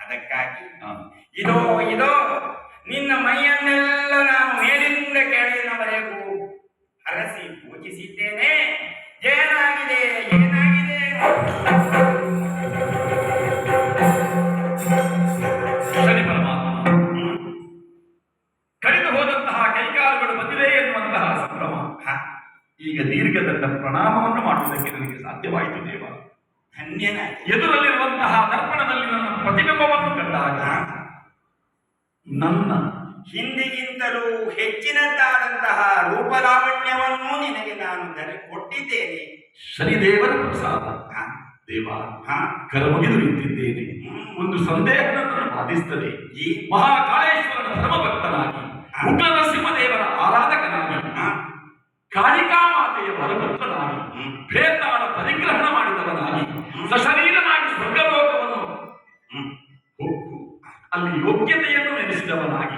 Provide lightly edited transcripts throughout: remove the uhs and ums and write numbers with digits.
ಅದಕ್ಕಾಗಿ ಇದೋ ಇದೋ ನಿನ್ನ ಮೈಯನ್ನೆಲ್ಲ ನಾನು ಮೇಲಿಂದ ಕೆಳಗಿನವರೆಗೂ ಹರಸಿ ಪೂಜಿಸಿದ್ದೇನೆ. ಏನಾಗಿದೆ ಏನಾಗಿದೆ? ಸರಿ ಪರಮಾತ್ಮ, ಕಳೆದು ಹೋದಂತಹ ಕೈಕಾಲುಗಳು ಬಂದಿದೆ ಎನ್ನುವಂತಹ ಸಂಭ್ರಮ. ಈಗ ದೀರ್ಘದಂಡ ಪ್ರಣಾಮವನ್ನು ಮಾಡುವುದಕ್ಕೆ ನನಗೆ ಸಾಧ್ಯವಾಯಿತು ದೇವ. ಧನ್ಯನಾಗಿ ಎದುರಲ್ಲಿರುವಂತಹ ದರ್ಪಣದಲ್ಲಿ ನನ್ನ ಪ್ರತಿಬಿಂಬವನ್ನು ಕಂಡಾಗ ನನ್ನ ಹಿಂದಿಗಿಂತಲೂ ಹೆಚ್ಚಿನದ್ದಾದಂತಹ ರೂಪಲಾವಣ್ಯವನ್ನು ನಿನಗೆ ನಾನು ಕೊಟ್ಟಿದ್ದೇನೆ. ಶನಿದೇವರ ಪ್ರಸಾದ ದೇವ. ಕರಮುಗಿದು ನಿಂತಿದ್ದೇನೆ. ಒಂದು ಸಂದೇಹ ನನ್ನನ್ನು ಬಾಧಿಸುತ್ತದೆ. ಈ ಮಹಾಕಾಳೇಶ್ವರನ ಧರ್ಮಭಕ್ತನಾಗಿ, ಉಗ್ರನರಸಿಂಹದೇವರ ಆರಾಧಕನಾಗಿ, ಕಾಳಿಕಾ ಮಾತೆಯ ವರಪುತ್ರನಾಗಿ, ಭೇತಾಳ ಪರಿಗ್ರಹಣ ಮಾಡಿದವನಾಗಿ, ಸಶರೀರನಾಗಿ ಸ್ವರ್ಗಲೋಕವನ್ನು ಅಲ್ಲಿ ಯೋಗ್ಯತೆಯನ್ನು ನೆನೆಸಿದವನಾಗಿ,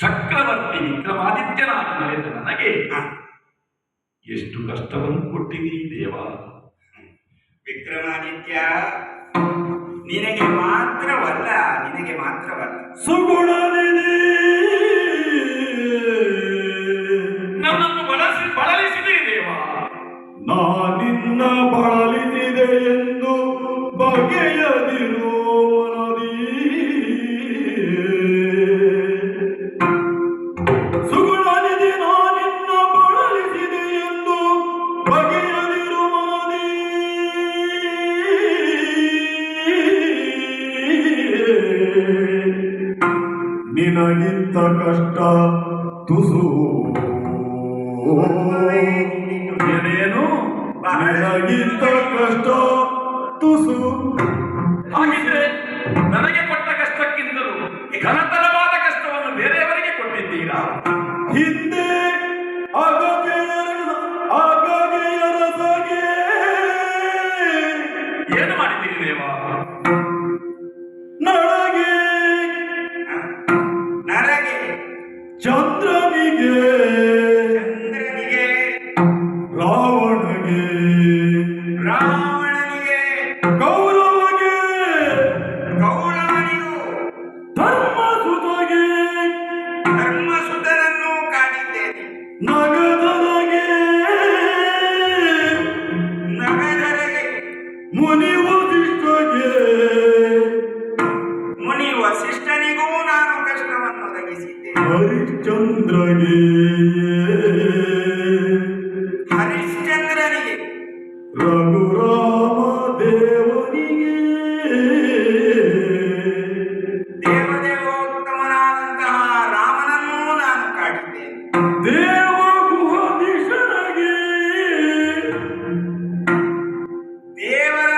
ಚಕ್ರವರ್ತಿ ವಿಕ್ರಮಾದಿತ್ಯನಾಗಿ ನಡೆದ ನನಗೆ ಎಷ್ಟು ಕಷ್ಟವನ್ನು ಕೊಟ್ಟಿದ್ದೀ ದೇವ. ವಿಕ್ರಮಾದಿತ್ಯ, ನಿನಗೆ ಮಾತ್ರವಲ್ಲ ಸುಗುಣನಿಧಿ ನನ್ನನ್ನು ಬಳಲಿಸಿದೆ ದೇವ. ನಾನಿನ್ನ ಬಳಲಿಸಿದೆ ಎಂದು ಬಗೆಯದಿರೋ ಮನದಿ. ಸುಗುಣನಿಧಿ ನಾನಿನ್ನ ಬಳಲಿಸಿದೆ ಎಂದು ಬಗೆಯದಿರೋ ಮನದಿ. ನಿನಗಿಂತ ಕಷ್ಟ ತುಸು ಏನೇನು ನಿನಗಿಂತ ಕಷ್ಟ ತುಸು. ಹಾಗಿದ್ರೆ ನನಗೆ ಕೊಟ್ಟ ಕಷ್ಟಕ್ಕಿಂತಲೂ ಘನತರವಾದ ಕಷ್ಟವನ್ನು ಬೇರೆಯವರಿಗೆ ಕೊಟ್ಟಿದ್ದೀರಾ? ಹಿಂದೆ ಅಗಗೆಯ ರಸಗೆ ಏನು ಮಾಡಿದ್ದೀರಿ ದೇವ? ನನಗೆ ಚಂದ್ರನಿಗೆ ರಾವಣನಿಗೆ ಕೌರವನಿಗೂ ಧರ್ಮಸುತನನ್ನು ಕಾಡಿದ್ದೇನೆ. ನಗದರಗೆ ಮುನಿ ವಸಿಷ್ಠನಿಗೂ ನಾನು ಕಷ್ಟವನ್ನು ಒದಗಿಸಿದ್ದೆ. ಹರಿಶ್ಚಂದ್ರನಿಗೆ ರಘುರಾಮ ದೇವನಿಗೆ ದೇವದೇವೋತ್ತಮನಾದಂತಹ ರಾಮನನ್ನೂ ನಾನು ಕಾಡಿದ್ದೇನೆ. ದೇವಗುಹದಿಶನಿಗೆ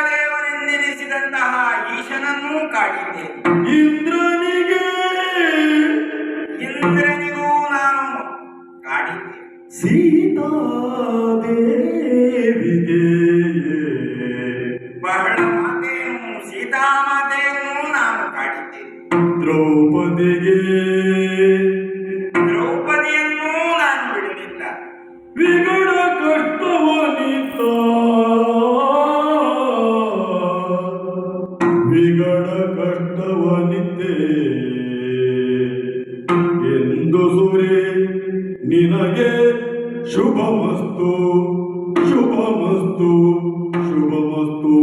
ದೇವರೆಂದೆನಿಸಿದಂತಹ ಈಶನನ್ನೂ ಕಾಡಿದ್ದೇನೆ. ಇಂದ್ರನಿಗೂ ನಾನು ಕಾಡಿದ್ದೆ. ಸೀತಾದೇವಿಗೆ ಬಹಳ ಮಾತೆಯನ್ನು ಸೀತಾಮಾತೆಯನ್ನು ನಾನು ಕಾಡಿದ್ದೇನೆ. ದ್ರೌಪದಿಯನ್ನೂ ನಾನು ಬಿಡಲಿಲ್ಲ. ವಿಗಡ ಕಷ್ಟವನಿತ ಎಂದು ಸುರೇ ನಿನಗೆ ಶುಭಮಸ್ತು ಶುಭಮಸ್ತು ಶುಭಮಸ್ತು.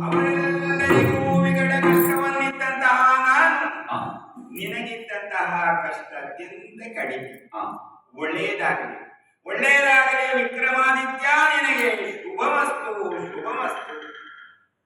ಅವರೆಲ್ಲರಿಗೂ ವಿಗಡ ಕಷ್ಟವನ್ನಿದ್ದಂತಹ ನಾನು ನಿನಗಿದ್ದಂತಹ ಕಷ್ಟ ಅತ್ಯಂತ ಕಡಿಮೆ. ಒಳ್ಳೆಯದಾಗಲಿ